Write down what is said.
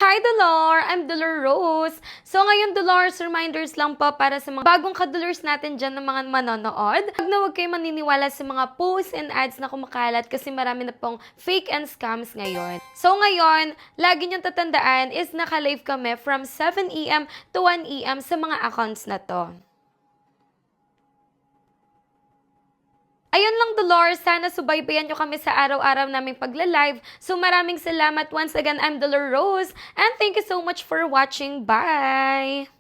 Hi Dolor! I'm Dolor Rose. So ngayon Dolores, reminders lang po para sa mga bagong kadolors natin dyan ng mga manonood. Huwag kayo maniniwala sa mga posts and ads na kumakalat kasi marami na pong fake and scams ngayon. So ngayon, lagi niyong tatandaan is naka-live kami from 7 AM to 1 AM sa mga accounts na to. Ayun lang Dolores, sana subaybayan nyo kami sa araw-araw naming pagla-live. So maraming salamat once again, I'm Dolor Rose, and thank you so much for watching. Bye!